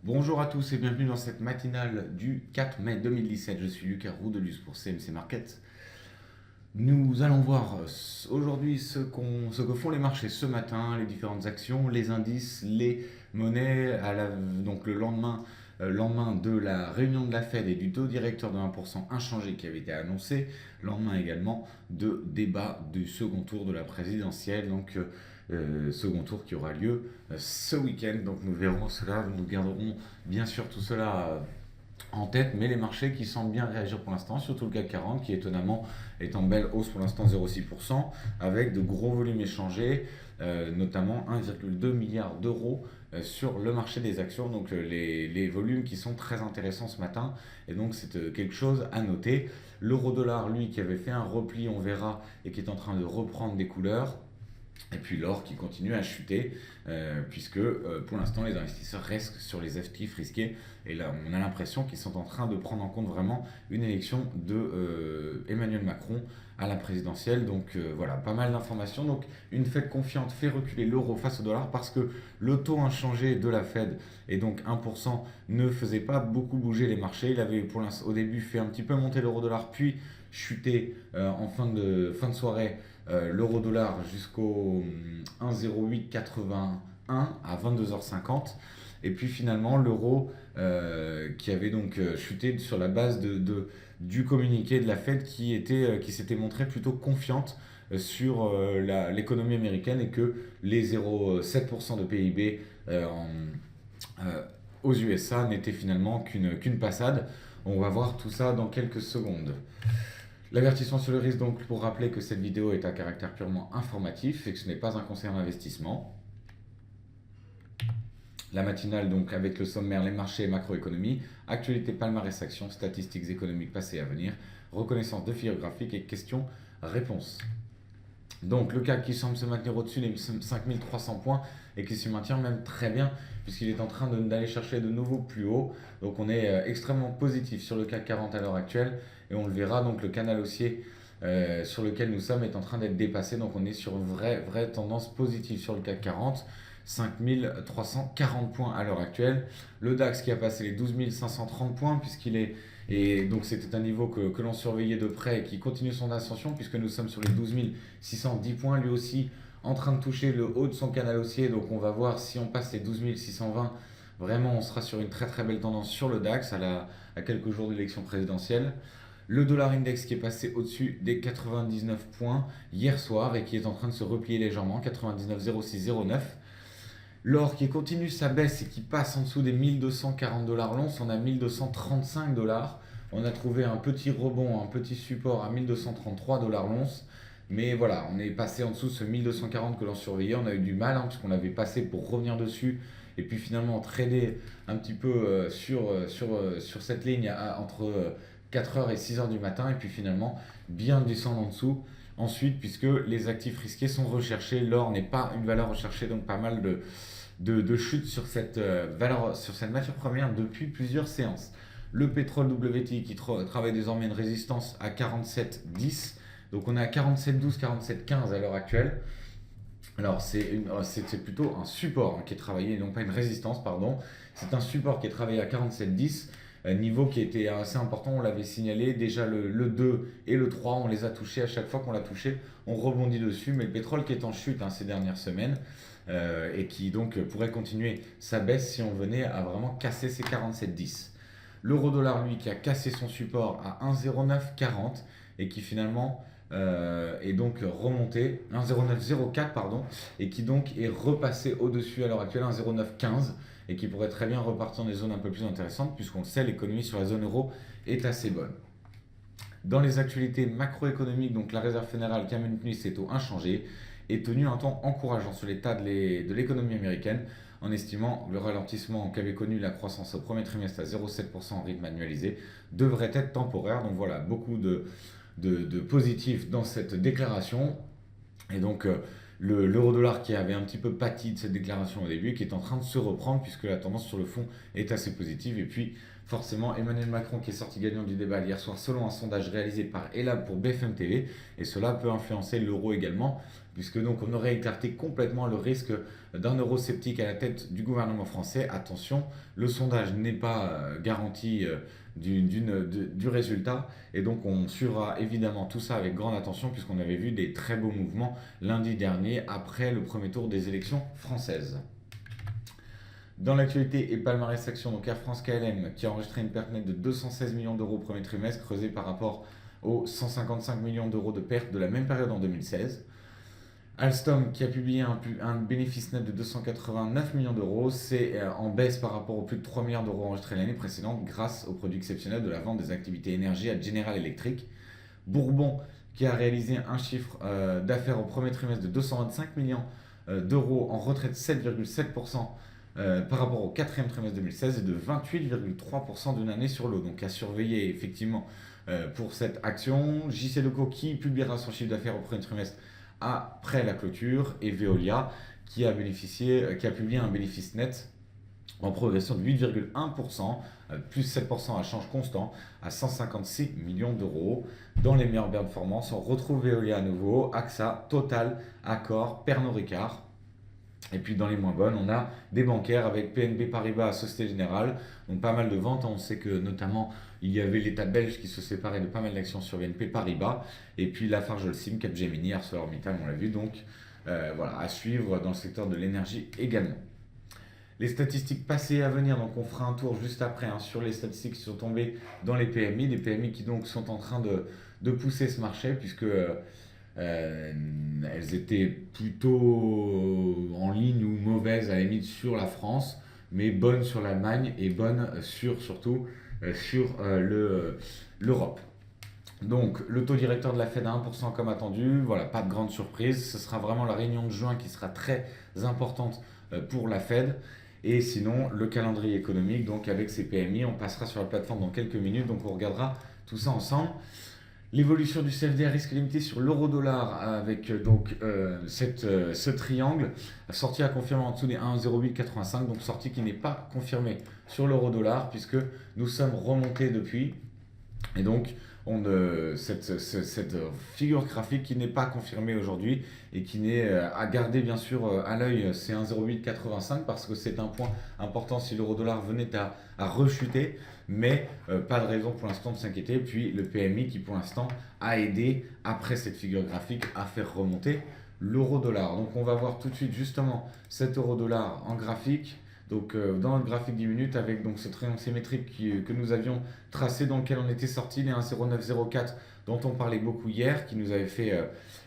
Bonjour à tous et bienvenue dans cette matinale du 4 mai 2017. Je suis Lucas Roudelus pour CMC Market. Nous allons voir aujourd'hui ce que font les marchés ce matin, les différentes actions, les indices, les monnaies, donc le lendemain de la réunion de la Fed et du taux directeur de 1% inchangé qui avait été annoncé, lendemain également de débat du second tour de la présidentielle, second tour qui aura lieu ce week-end. Donc nous verrons cela, nous garderons bien sûr tout cela en tête, mais les marchés qui semblent bien réagir pour l'instant, surtout le CAC 40 qui étonnamment est en belle hausse pour l'instant 0,6%, avec de gros volumes échangés, notamment 1,2 milliard d'euros sur le marché des actions, donc les volumes qui sont très intéressants ce matin, et donc c'est quelque chose à noter. L'euro-dollar, lui, qui avait fait un repli, on verra, et qui est en train de reprendre des couleurs. Et puis l'or qui continue à chuter, puisque pour l'instant les investisseurs restent sur les actifs risqués. Et là, on a l'impression qu'ils sont en train de prendre en compte vraiment une élection de Emmanuel Macron à la présidentielle. Donc voilà, pas mal d'informations. Donc une Fed confiante fait reculer l'euro face au dollar parce que le taux inchangé de la Fed, et donc 1%, ne faisait pas beaucoup bouger les marchés. Il avait au début fait un petit peu monter l'euro-dollar, puis chuter en fin de soirée l'euro-dollar jusqu'au 1,0881 à 22h50. Et puis finalement, l'euro qui avait donc chuté sur la base du communiqué de la Fed qui s'était montré plutôt confiante sur l'économie américaine et que les 0,7% de PIB aux USA n'étaient finalement qu'une passade. On va voir tout ça dans quelques secondes. L'avertissement sur le risque, donc, pour rappeler que cette vidéo est à caractère purement informatif et que ce n'est pas un conseil en investissement. La matinale, donc, avec le sommaire, les marchés et macroéconomie, actualité palmarès actions, statistiques économiques passées et à venir, reconnaissance de figures graphiques et questions-réponses. Donc le CAC qui semble se maintenir au-dessus des 5300 points et qui se maintient même très bien puisqu'il est en train d'aller chercher de nouveaux plus hauts. Donc on est extrêmement positif sur le CAC 40 à l'heure actuelle et on le verra, donc le canal haussier sur lequel nous sommes est en train d'être dépassé. Donc on est sur une vraie tendance positive sur le CAC 40. 5340 points à l'heure actuelle. Le DAX qui a passé les 12 530 points puisqu'il est... Et donc c'était un niveau que l'on surveillait de près et qui continue son ascension puisque nous sommes sur les 12 610 points, lui aussi en train de toucher le haut de son canal haussier. Donc on va voir si on passe les 12 620. Vraiment, on sera sur une très belle tendance sur le DAX à quelques jours de l'élection présidentielle. Le dollar index qui est passé au-dessus des 99 points hier soir et qui est en train de se replier légèrement, 99,0609. L'or qui continue sa baisse et qui passe en dessous des 1240 dollars l'once, on a 1235 dollars. On a trouvé un petit rebond, un petit support à 1233 dollars l'once. Mais voilà, on est passé en dessous de ce 1240 que l'on surveillait. On a eu du mal puisqu'on l'avait passé pour revenir dessus. Et puis finalement trader un petit peu sur cette ligne entre 4h et 6h du matin. Et puis finalement bien descendre en dessous. Ensuite, puisque les actifs risqués sont recherchés, l'or n'est pas une valeur recherchée, donc pas mal de chute sur cette sur cette matière première depuis plusieurs séances. Le pétrole WTI qui travaille désormais une résistance à 47,10. Donc on est à 47,12, 47,15 à l'heure actuelle. Alors c'est plutôt un support qui est travaillé, non pas une résistance, pardon. C'est un support qui est travaillé à 47,10. Niveau qui était assez important, on l'avait signalé. Déjà le 2 et le 3, on les a touchés. À chaque fois qu'on l'a touché, on rebondit dessus. Mais le pétrole qui est en chute ces dernières semaines et qui donc pourrait continuer sa baisse si on venait à vraiment casser ces 47,10. L'euro-dollar, lui, qui a cassé son support à 1,0940 et qui finalement est donc remonté, 1,0904 pardon, et qui donc est repassé au-dessus à l'heure actuelle, 1,0915, et qui pourrait très bien repartir dans des zones un peu plus intéressantes, puisqu'on le sait, l'économie sur la zone euro est assez bonne. Dans les actualités macroéconomiques, donc la réserve fédérale qui a maintenu ses taux inchangés et tenu un temps encourageant sur l'état de l'économie américaine, en estimant le ralentissement qu'avait connu la croissance au premier trimestre à 0,7% en rythme annualisé devrait être temporaire. Donc voilà, beaucoup de positifs dans cette déclaration. Et donc l'euro-dollar qui avait un petit peu pâti de cette déclaration au début, qui est en train de se reprendre puisque la tendance sur le fond est assez positive. Et puis forcément Emmanuel Macron qui est sorti gagnant du débat hier soir selon un sondage réalisé par Elab pour BFM TV. Et cela peut influencer l'euro également puisque donc on aurait écarté complètement le risque d'un eurosceptique à la tête du gouvernement français. Attention, le sondage n'est pas garanti du résultat, et donc on suivra évidemment tout ça avec grande attention, puisqu'on avait vu des très beaux mouvements lundi dernier après le premier tour des élections françaises. Dans l'actualité et palmarès action, donc Air France KLM qui a enregistré une perte nette de 216 millions d'euros au premier trimestre, creusée par rapport aux 155 millions d'euros de pertes de la même période en 2016. Alstom qui a publié un bénéfice net de 289 millions d'euros, c'est en baisse par rapport aux plus de 3 milliards d'euros enregistrés l'année précédente grâce au produit exceptionnel de la vente des activités énergie à General Electric. Bourbon qui a réalisé un chiffre d'affaires au premier trimestre de 225 millions d'euros en retrait de 7,7% par rapport au quatrième trimestre 2016 et de 28,3% d'une année sur l'autre. Donc à surveiller effectivement pour cette action. JC Decaux qui publiera son chiffre d'affaires au premier trimestre après la clôture, et Veolia qui a publié un bénéfice net en progression de 8,1%, plus 7% à change constant, à 156 millions d'euros. Dans les meilleures performances, on retrouve Veolia à nouveau, AXA, Total, Accor, Pernod Ricard. Et puis dans les moins bonnes, on a des bancaires avec BNP Paribas, Société Générale, donc pas mal de ventes. On sait que notamment il y avait l'État belge qui se séparait de pas mal d'actions sur BNP Paribas, et puis Lafarge Holcim, Capgemini, ArcelorMittal, on l'a vu, donc voilà, à suivre dans le secteur de l'énergie également. Les statistiques passées et à venir, donc on fera un tour juste après sur les statistiques qui sont tombées dans les PMI qui donc sont en train de pousser ce marché, puisque elles étaient plutôt en ligne ou mauvaises à la limite sur la France, mais bonnes sur l'Allemagne et bonnes surtout sur l'Europe. Donc le taux directeur de la Fed à 1% comme attendu, voilà, pas de grande surprise, ce sera vraiment la réunion de juin qui sera très importante pour la Fed. Et sinon, le calendrier économique, donc avec ces PMI, on passera sur la plateforme dans quelques minutes, donc on regardera tout ça ensemble. L'évolution du CFD à risque limité sur l'euro-dollar avec ce triangle, sortie à confirmer en dessous des 1,0885, donc sortie qui n'est pas confirmée sur l'euro-dollar puisque nous sommes remontés depuis. Et donc cette figure graphique qui n'est pas confirmée aujourd'hui et qui n'est à garder bien sûr à l'œil, c'est 1,0885 parce que c'est un point important si l'euro-dollar venait à rechuter, mais pas de raison pour l'instant de s'inquiéter. Puis le PMI qui pour l'instant a aidé après cette figure graphique à faire remonter l'euro-dollar. Donc on va voir tout de suite justement cet euro-dollar en graphique. Donc dans notre graphique 10 minutes avec donc ce triangle symétrique que nous avions tracé, dans lequel on était sorti, les 1,0904 dont on parlait beaucoup hier, qui nous avait fait,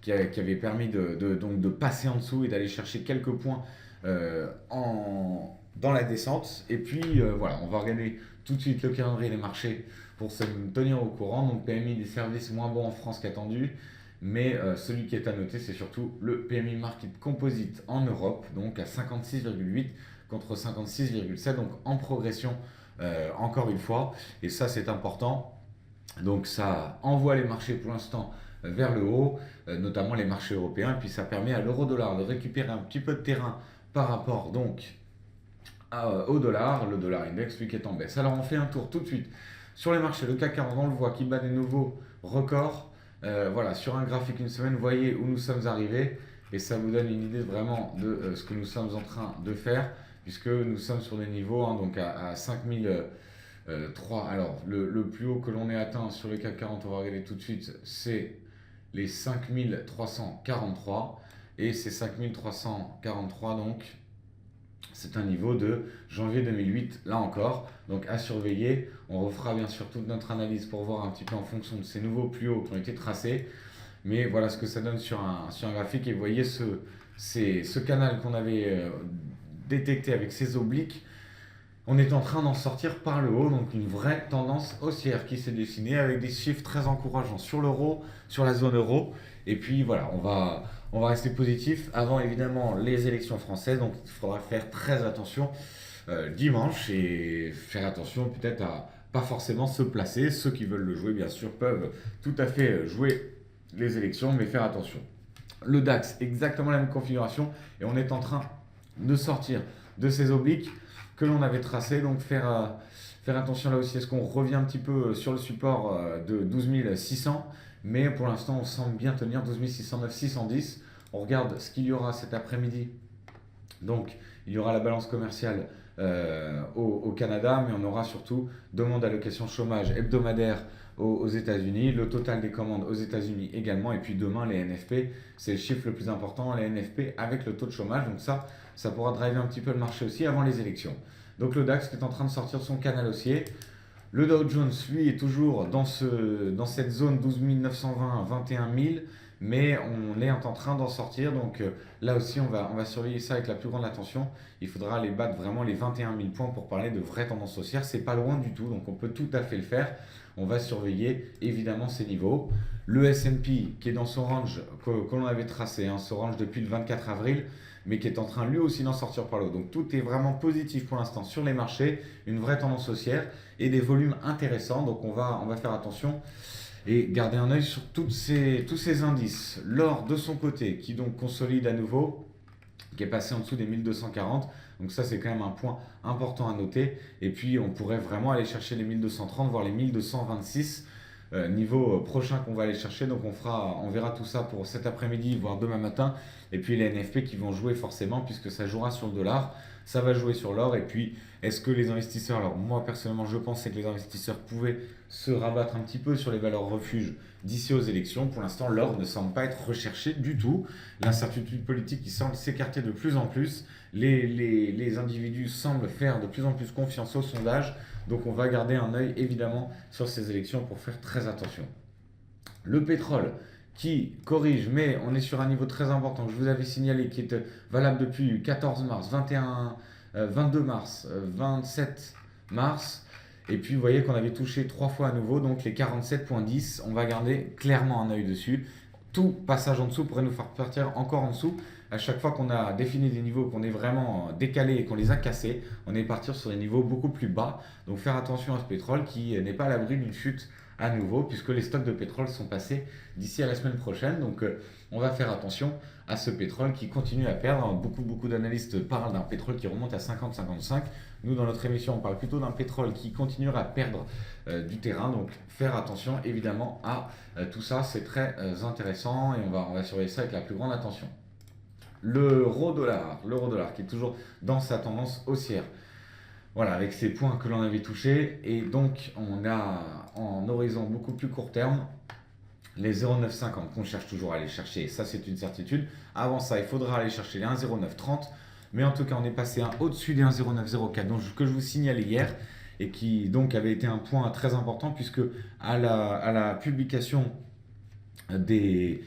qui avait permis de passer en dessous et d'aller chercher quelques points dans la descente. Et puis voilà, on va regarder tout de suite le calendrier des marchés pour se tenir au courant. Donc PMI des services moins bon en France qu'attendu. Mais celui qui est à noter, c'est surtout le PMI Market Composite en Europe, donc à 56,8 contre 56,7, donc en progression encore une fois, et ça c'est important. Donc ça envoie les marchés pour l'instant vers le haut, notamment les marchés européens, et puis ça permet à l'euro-dollar de récupérer un petit peu de terrain par rapport donc au dollar, le dollar index lui qui est en baisse. Alors on fait un tour tout de suite sur les marchés, le CAC 40 on le voit qui bat des nouveaux records. Voilà, sur un graphique une semaine, vous voyez où nous sommes arrivés, et ça vous donne une idée vraiment de ce que nous sommes en train de faire, puisque nous sommes sur des niveaux donc à 5003. Alors le plus haut que l'on ait atteint sur le CAC 40, on va regarder tout de suite, c'est les 5343, et ces 5343 donc c'est un niveau de janvier 2008, là encore, donc à surveiller. On refera bien sûr toute notre analyse pour voir un petit peu en fonction de ces nouveaux plus hauts qui ont été tracés. Mais voilà ce que ça donne sur un graphique. Et vous voyez ce canal qu'on avait détecté avec ces obliques. On est en train d'en sortir par le haut, donc une vraie tendance haussière qui s'est dessinée avec des chiffres très encourageants sur l'euro, sur la zone euro. Et puis voilà, on va rester positif avant évidemment les élections françaises, donc il faudra faire très attention dimanche et faire attention peut-être à pas forcément se placer. Ceux qui veulent le jouer bien sûr peuvent tout à fait jouer les élections, mais faire attention. Le DAX, exactement la même configuration, et on est en train de sortir de ces obliques que l'on avait tracés, donc faire attention là aussi. Est-ce qu'on revient un petit peu sur le support de 12 600, mais pour l'instant on semble bien tenir 12 609, 610. On regarde ce qu'il y aura cet après-midi. Donc, il y aura la balance commerciale au Canada, mais on aura surtout demande d'allocation chômage hebdomadaire aux États-Unis, le total des commandes aux États-Unis également, et puis demain les NFP, c'est le chiffre le plus important, les NFP avec le taux de chômage, donc ça pourra driver un petit peu le marché aussi avant les élections. Donc le DAX qui est en train de sortir de son canal haussier. Le Dow Jones, lui, est toujours dans cette zone 12 920 à 21 000, mais on est en train d'en sortir. Donc là aussi, on va surveiller ça avec la plus grande attention. Il faudra aller battre vraiment les 21 000 points pour parler de vraie tendance haussière. C'est pas loin du tout, donc on peut tout à fait le faire. On va surveiller évidemment ces niveaux. Le S&P qui est dans son range que l'on avait tracé, ce range depuis le 24 avril, mais qui est en train lui aussi d'en sortir par le haut. Donc tout est vraiment positif pour l'instant sur les marchés, une vraie tendance haussière et des volumes intéressants. Donc on va faire attention et garder un œil sur tous ces indices. L'or de son côté qui donc consolide à nouveau, qui est passé en dessous des 1240. Donc ça c'est quand même un point important à noter. Et puis on pourrait vraiment aller chercher les 1230, voire les 1226. Niveau prochain qu'on va aller chercher. Donc on verra tout ça pour cet après-midi, voire demain matin. Et puis les NFP qui vont jouer forcément, puisque ça jouera sur le dollar, ça va jouer sur l'or. Et puis est-ce que les investisseurs, alors moi personnellement je pensais que les investisseurs pouvaient se rabattre un petit peu sur les valeurs refuges d'ici aux élections. Pour l'instant l'or ne semble pas être recherché du tout. L'incertitude politique qui semble s'écarter de plus en plus. Les individus semblent faire de plus en plus confiance aux sondages. Donc on va garder un œil évidemment sur ces élections pour faire très attention. Le pétrole qui corrige, mais on est sur un niveau très important que je vous avais signalé, qui est valable depuis 14 mars, 22 mars, 27 mars. Et puis vous voyez qu'on avait touché 3 fois à nouveau, donc les 47,10, on va garder clairement un œil dessus. Tout passage en dessous pourrait nous faire partir encore en dessous. À chaque fois qu'on a défini des niveaux, qu'on est vraiment décalé et qu'on les a cassés, on est parti sur des niveaux beaucoup plus bas. Donc faire attention à ce pétrole qui n'est pas à l'abri d'une chute à nouveau, puisque les stocks de pétrole sont passés d'ici à la semaine prochaine. Donc on va faire attention à ce pétrole qui continue à perdre. Beaucoup d'analystes parlent d'un pétrole qui remonte à 50-55. Nous, dans notre émission, on parle plutôt d'un pétrole qui continuera à perdre du terrain. Donc faire attention évidemment à tout ça, c'est très intéressant et on va surveiller ça avec la plus grande attention. L'euro-dollar qui est toujours dans sa tendance haussière. Voilà, avec ces points que l'on avait touchés. Et donc, on a en horizon beaucoup plus court terme les 0,950 qu'on cherche toujours à aller chercher. Ça, c'est une certitude. Avant ça, il faudra aller chercher les 1,0930. Mais en tout cas, on est passé au-dessus des 1,0904 donc, que je vous signalais hier et qui donc avait été un point très important puisque à la publication des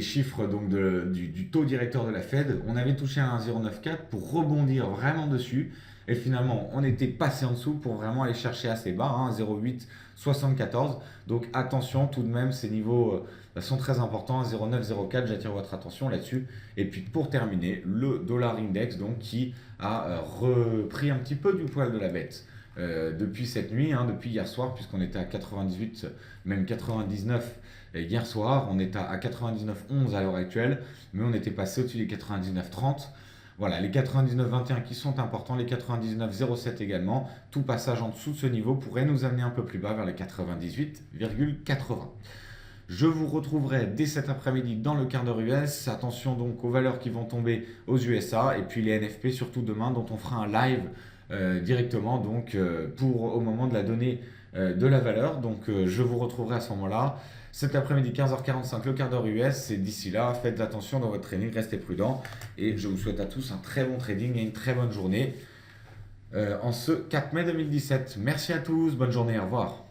chiffres donc du taux directeur de la Fed, on avait touché à 1,094 pour rebondir vraiment dessus. Et finalement, on était passé en dessous pour vraiment aller chercher assez bas, 0,874. Donc attention, tout de même, ces niveaux sont très importants. 0,904, j'attire votre attention là-dessus. Et puis pour terminer, le dollar index donc, qui a repris un petit peu du poil de la bête. Depuis cette nuit, depuis hier soir, puisqu'on était à 98, même 99 hier soir, on est à 99,11 à l'heure actuelle, mais on était passé au-dessus des 99,30. Voilà, les 99,21 qui sont importants, les 99,07 également. Tout passage en dessous de ce niveau pourrait nous amener un peu plus bas vers les 98,80. Je vous retrouverai dès cet après-midi dans le quart d'heure US. Attention donc aux valeurs qui vont tomber aux USA et puis les NFP surtout demain dont on fera un live directement donc au moment de la donnée de la valeur. Donc je vous retrouverai à ce moment-là. Cet après-midi 15h45 le quart d'heure US et d'ici là faites attention dans votre trading, restez prudents et je vous souhaite à tous un très bon trading et une très bonne journée en ce 4 mai 2017. Merci à tous, bonne journée, au revoir.